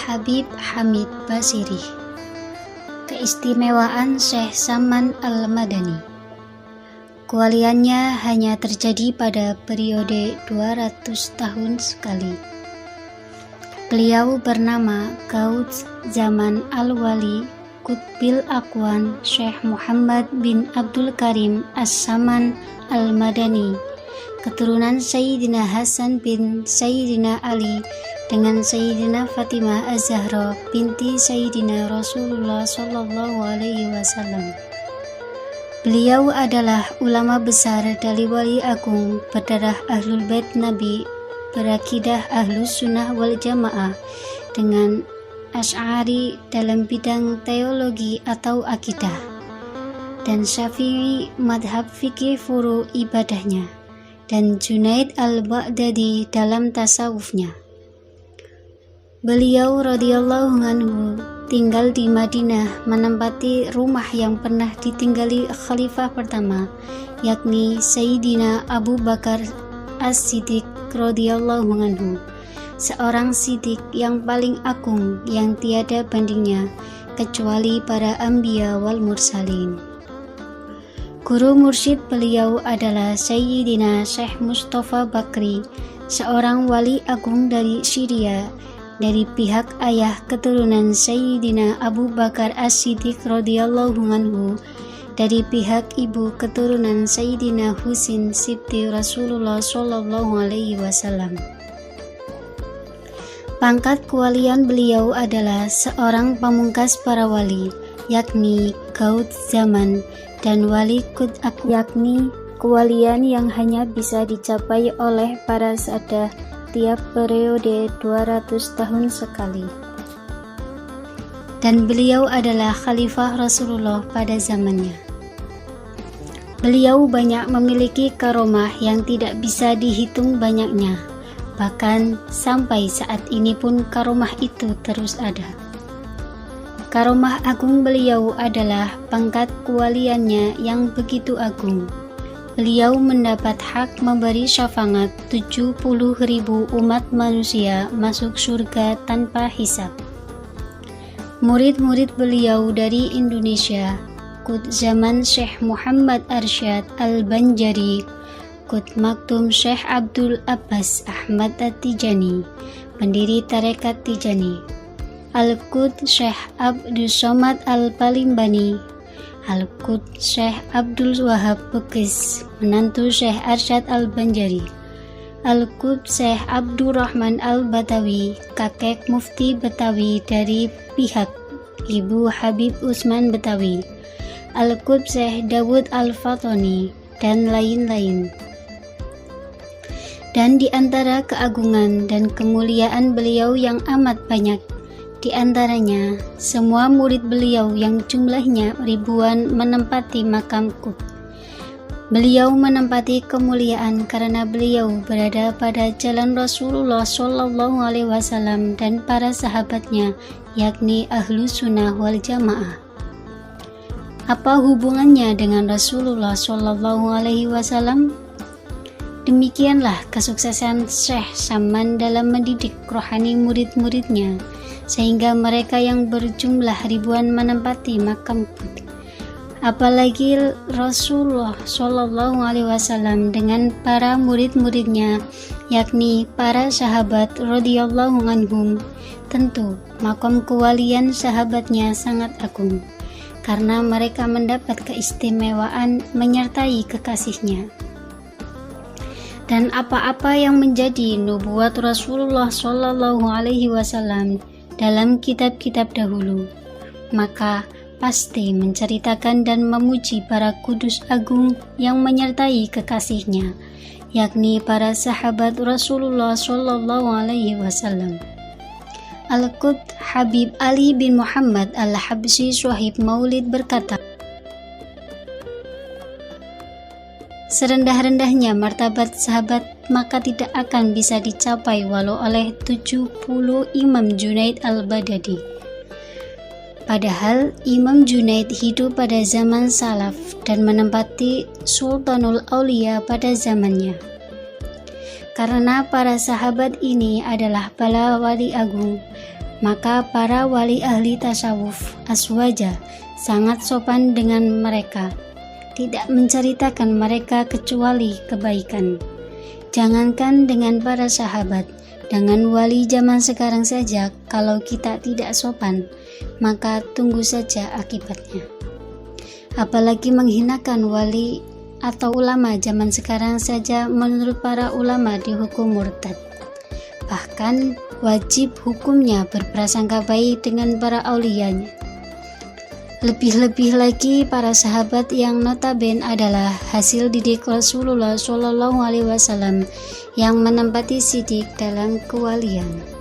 Habib Hamid Basiri. Keistimewaan Syekh Saman Al-Madani. Kewaliannya hanya terjadi pada periode 200 tahun sekali. Beliau bernama Gauts Zaman Al-Wali Qutbil Aqwan Syekh Muhammad bin Abdul Karim As-Saman Al-Madani, keturunan Sayyidina Hasan bin Sayyidina Ali dengan Sayyidina Fatimah Az-Zahra binti Sayyidina Rasulullah Shallallahu Alaihi Wasallam. Beliau adalah ulama besar dari wali agung berdarah Ahlul Bait Nabi, berakidah Ahlus Sunnah wal Jamaah dengan Asy'ari dalam bidang teologi atau akidah, dan Syafi'i madhab fikih furu ibadahnya, dan Junaid al-Baghdadi dalam tasawufnya. Beliau radhiyallahu anhu tinggal di Madinah, menempati rumah yang pernah ditinggali khalifah pertama, yakni Sayyidina Abu Bakar As-Siddiq radhiyallahu anhu, seorang siddiq yang paling agung yang tiada bandingnya kecuali para anbiya wal mursalin. Guru mursyid beliau adalah Sayyidina Syekh Mustafa Bakri, seorang wali agung dari Syria, dari pihak ayah keturunan Sayyidina Abu Bakar As-Siddiq radhiyallahu anhu, dari pihak ibu keturunan Sayyidina Husin Sibti Rasulullah Shallallahu Alaihi Wasallam. Pangkat kewalian beliau adalah seorang pamungkas para wali, yakni Gauts Zaman, dan wali Qutb Aqwan, yakni kewalian yang hanya bisa dicapai oleh para sahadah tiap periode 200 tahun sekali. Dan beliau adalah khalifah Rasulullah pada zamannya. Beliau banyak memiliki karomah yang tidak bisa dihitung banyaknya. Bahkan sampai saat ini pun karomah itu terus ada. Karomah agung beliau adalah pangkat kewaliannya yang begitu agung. Beliau mendapat hak memberi syafaat 70.000 umat manusia masuk surga tanpa hisab. Murid-murid beliau dari Indonesia, Qutb Zaman Syekh Muhammad Arsyad Al-Banjari, Qutb Maktum Syekh Abdul Abbas Ahmad At-Tijani, pendiri Tarekat Tijani, Al-Qutb Syekh Abdul Somad Al-Palimbani, Al-Qutb Syekh Abdul Wahab Bugis, menantu Syekh Arsyad Al-Banjari, Al-Qutb Syekh Abdurrahman Al-Batawi, kakek mufti Betawi dari pihak Ibu Habib Utsman Betawi, Al-Qutb Syekh Dawud Al-Fatoni, dan lain-lain. Dan di antara keagungan dan kemuliaan beliau yang amat banyak, di antaranya semua murid beliau yang jumlahnya ribuan menempati makam Qutb. Beliau menempati kemuliaan karena beliau berada pada jalan Rasulullah Shallallahu Alaihi Wasallam dan para sahabatnya, yakni Ahlus Sunnah wal Jamaah. Apa hubungannya dengan Rasulullah Shallallahu Alaihi Wasallam? Demikianlah kesuksesan Syekh Saman dalam mendidik rohani murid-muridnya, sehingga mereka yang berjumlah ribuan menempati makam Qutb. Apalagi Rasulullah Shallallahu Alaihi Wasallam dengan para murid-muridnya, yakni para sahabat radhiyallahu anhum, tentu makam kewalian sahabatnya sangat agung, karena mereka mendapat keistimewaan menyertai kekasihnya. Dan apa-apa yang menjadi nubuat Rasulullah Shallallahu Alaihi Wasallam dalam kitab-kitab dahulu, maka pasti menceritakan dan memuji para kudus agung yang menyertai kekasihnya, yakni para sahabat Rasulullah Shallallahu Alaihi Wasallam. Al-Qutb Habib Ali bin Muhammad Al-Habsyi Syahib Maulid berkata, serendah-rendahnya martabat sahabat maka tidak akan bisa dicapai walau oleh 70 Imam Junaid al-Baghdadi. Padahal Imam Junaid hidup pada zaman salaf dan menempati Sultanul Aulia pada zamannya. Karena para sahabat ini adalah para wali agung, Maka para wali ahli tasawuf aswaja sangat sopan dengan mereka, tidak menceritakan mereka kecuali kebaikan. Jangankan dengan para sahabat, dengan wali zaman sekarang saja kalau kita tidak sopan, maka tunggu saja akibatnya. Apalagi menghinakan wali atau ulama zaman sekarang saja menurut para ulama dihukum murtad. Bahkan wajib hukumnya berprasangka baik dengan para auliyanya. Lebih-lebih lagi para sahabat yang notabene adalah hasil didik Rasulullah SAW yang menempati sidik dalam kewalian.